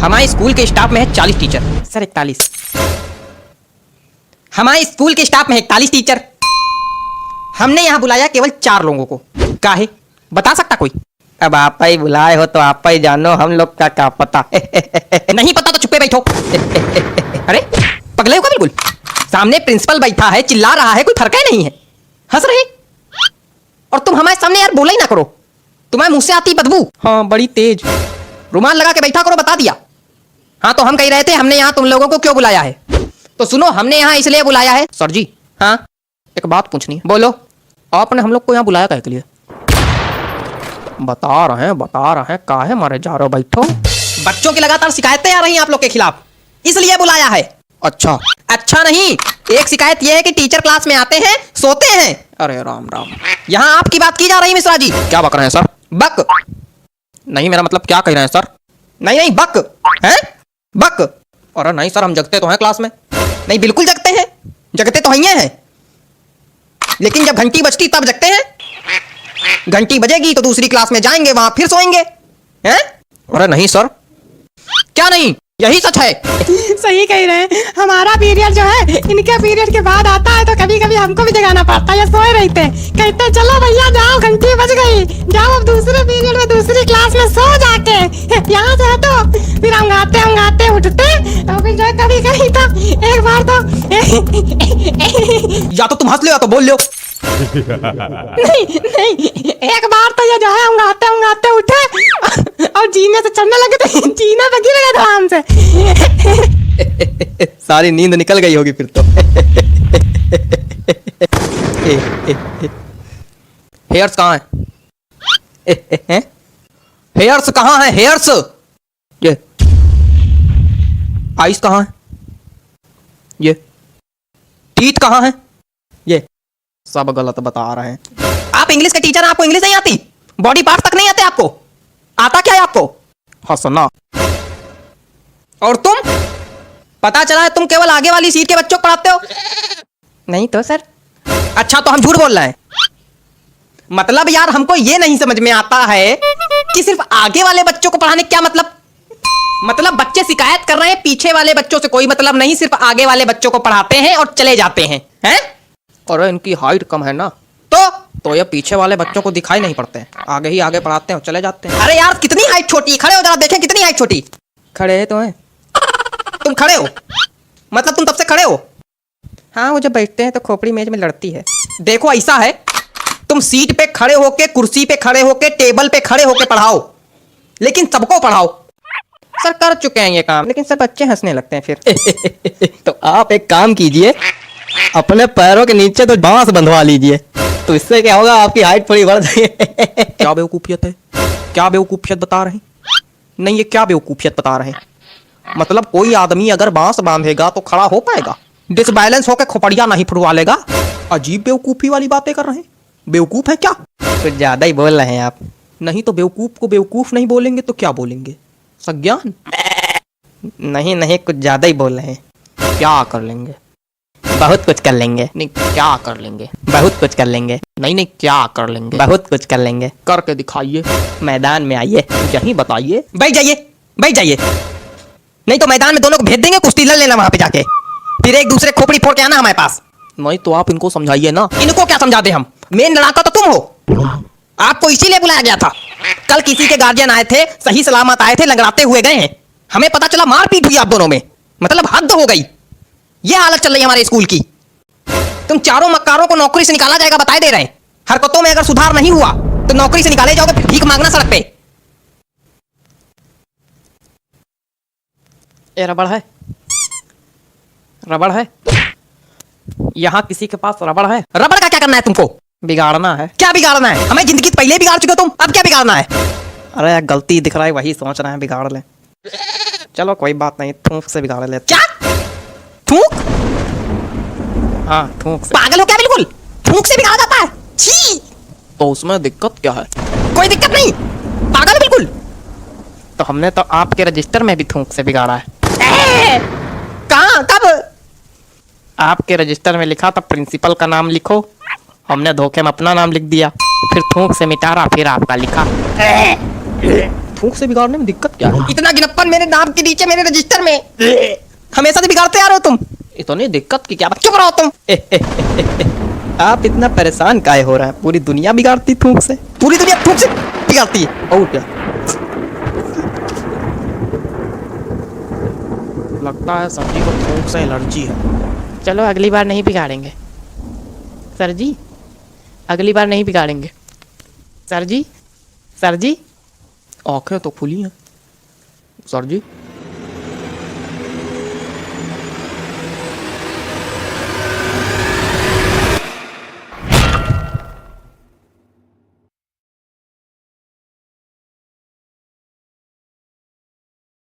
हमारे स्कूल के स्टाफ में है 40 टीचर। सर 41। हमारे स्कूल के स्टाफ में है 41 टीचर। हमने यहाँ बुलाया केवल 4 लोगों को। काहे? बता सकता कोई? अब आप ही बुलाए हो तो आप ही जानो, हम लोग का क्या पता। नहीं पता तो चुप्पे बैठो। अरे पगले हो क्या बिल्कुल? सामने प्रिंसिपल बैठा है, चिल्ला रहा है, कोई फर्क ही नहीं है, हंस रहे। और तुम हमारे सामने यार बोला ही ना करो, तुम्हारे मुंह से आती बदबू। हाँ बड़ी तेज। रुमाल लगा के बैठा करो, बता दिया। हाँ तो हम कह रहे थे हमने यहाँ तुम लोगों को क्यों बुलाया है। तो सुनो, हमने यहाँ इसलिए बुलाया है। सर जी हाँ एक बात पूछनी है। बोलो। आपने हम लोग को यहाँ बुलाया काहे के लिए? बता रहे हैं काहे मारे जा रहे हो? बैठो। बच्चों की लगातार शिकायतें आ रही हैं आप लोग के खिलाफ, इसलिए बुलाया है। अच्छा अच्छा नहीं, एक शिकायत यह है कि टीचर क्लास में आते हैं, सोते हैं। अरे राम राम, यहाँ आपकी बात की जा रही है मिश्रा जी। क्या बक रहे हैं सर? बक नहीं, मेरा मतलब क्या कह रहे हैं सर? नहीं नहीं बक हैं, बक। अरे नहीं सर, हम जगते तो हैं क्लास में। नहीं बिल्कुल जगते हैं, जगते तो हैं, लेकिन जब घंटी बजती तब जगते हैं। घंटी बजेगी तो दूसरी क्लास में जाएंगे, वहां फिर सोएंगे हैं? अरे नहीं सर। क्या नहीं? यही सच है। सही कह रहे हैं। हमारा पीरियड जो है इनके पीरियड के बाद आता है, तो कभी कभी हमको भी जगाना पड़ता है। ये सोए रहते, कहते चलो भैया जाओ, घंटी बज गई, जाओ अब दूसरे पीरियड में दूसरी क्लास में सो जाके। यहाँ से तो फिर हम गाते उठते, तो फिर जो है कभी कभी तो एक बार तो या तो तुम हंस लो या तो बोल लो। नहीं, एक बार तो ये जो है हम गाते उठे और जीने से चढ़ने लगे, तो जीने पे गिर गए थे हमसे। सारी नींद निकल गई होगी फिर तो। हेयर्स कहाँ है? हेयर्स कहाँ है? हेयर्स। ये आइस कहाँ है? ये टीथ कहाँ है? ये सब गलत बता रहे हैं। आप इंग्लिश के टीचर हैं, आपको इंग्लिश नहीं आती? बॉडी पार्ट तक नहीं आते आपको? आता क्या है आपको? हंसना। और तुम? पता चला है तुम केवल आगे वाली सीट के बच्चों को पढ़ाते हो। नहीं तो सर। अच्छा तो हम झूठ बोल रहे हैं? मतलब यार हमको ये नहीं समझ में आता है कि सिर्फ आगे वाले बच्चों को पढ़ाने क्या मतलब बच्चे शिकायत कर रहे हैं, पीछे वाले बच्चों से कोई मतलब नहीं, सिर्फ आगे वाले बच्चों को पढ़ाते हैं और चले जाते हैं, हैं? और इनकी हाइट कम है ना, तो ये पीछे वाले बच्चों को दिखाई नहीं पड़ते हैं, आगे ही आगे पढ़ाते हैं और चले जाते हैं। अरे यार कितनी हाइट छोटी, खड़े हो जरा देखें कितनी हाइट छोटी। खड़े है तो हैं? तुम खड़े हो? मतलब तुम तब से खड़े हो? हाँ वो जब बैठते हैं तो खोपड़ी मेज में लड़ती है। देखो ऐसा है, तुम सीट पे खड़े होके, कुर्सी पे खड़े होके, टेबल पे खड़े होके पढ़ाओ, लेकिन सबको पढ़ाओ। सर कर चुके हैं ये काम, लेकिन सब बच्चे हंसने लगते हैं फिर। तो आप एक काम कीजिए, अपने पैरों के नीचे तो बांस बंधवा लीजिए, तो इससे क्या होगा, आपकी हाइट थोड़ी बढ़ जाएगी। क्या बेवकूफियत है? क्या बेवकूफियत बता रहे हैं? नहीं ये क्या बेवकूफियत बता रहे हैं? मतलब कोई आदमी अगर बांस बांधेगा तो खड़ा हो पाएगा? डिसबैलेंस होकर खोपड़िया नहीं फुड़वा लेगा? अजीब बेवकूफी वाली बातें कर रहे हैं। बेवकूफ है क्या? कुछ ज्यादा ही बोल रहे हैं आप। नहीं तो बेवकूफ को बेवकूफ नहीं बोलेंगे तो क्या बोलेंगे? सज्ञान? नहीं कुछ ज्यादा ही बोल रहे हैं। क्या कर लेंगे? बहुत कुछ कर लेंगे। नहीं क्या कर लेंगे? बहुत कुछ कर लेंगे। नहीं क्या कर लेंगे? बहुत कुछ कर लेंगे। करके दिखाइए। मैदान में आइए, यहीं बताइए। बैठ जाइए। नहीं तो मैदान में दोनों को भेज देंगे, कुश्ती लड़ लेना वहां पे जाके, फिर एक दूसरे खोपड़ी फोड़ के आना हमारे पास। नहीं तो आप इनको समझाइए ना। इनको क्या समझा दे हम? मेन लड़ाका तो तुम हो। आपको इसीलिए बुलाया गया था। कल किसी के गार्जियन आए थे, सही सलामत आए थे, लंगड़ाते हुए गए हैं, हमें पता चला मारपीट हुई आप दोनों में। मतलब हद हो गई। ये हालत चल रही है हमारे स्कूल की। तुम चारों मक्कारों को नौकरी से निकाला जाएगा, बताए दे रहे हैं। हरकतों में अगर सुधार नहीं हुआ तो नौकरी से निकाले जाओगे, फिर भीख मांगना सड़क पे। ये रबड़ है? यहाँ किसी के पास रबड़ है? रबड़ का क्या करना है तुमको? बिगाड़ना है। क्या बिगाड़ना है? हमें जिंदगी तो पहले बिगाड़ चुके हो तुम, अब क्या बिगाड़ना है? अरे गलती दिख रहा है, वही सोच रहे हैं बिगाड़ ले। चलो कोई बात नहीं, थूक से बिगाड़ ले। क्या थूक? हाँ थूक से। पागल हो क्या बिल्कुल? थूक से बिगाड़ा जाता है? छी! तो उसमें दिक्कत क्या है? कोई दिक्कत नहीं, पागल बिल्कुल। तो हमने तो आपके रजिस्टर में भी थूक से बिगाड़ा है। कहाँ? कब? आपके रजिस्टर में लिखा था प्रिंसिपल का नाम लिखो, हमने धोखे में अपना नाम लिख दिया, फिर थूक से मिटा रहा, फिर आपका लिखा। थूक से बिगाड़ने में दिक्कत क्या है? इतना गिनप्पन मेरे नाम के नीचे मेरे रजिस्टर में हमेशा से बिगाड़ते आ रहे हो तुम। इतनी दिक्कत की क्या बात, चुप रहो तुम। आप इतना परेशान काहे हो रहे हैं? पूरी दुनिया बिगाड़ती थूक से, पूरी दुनिया थूक से बिगाड़ती है। और क्या लगता है सब्जी को थूक से एलर्जी है। चलो अगली बार नहीं बिगाड़ेंगे सर जी, अगली बार नहीं बिगाड़ेंगे सर जी। सर जी आंखें तो खुली हैं सर जी।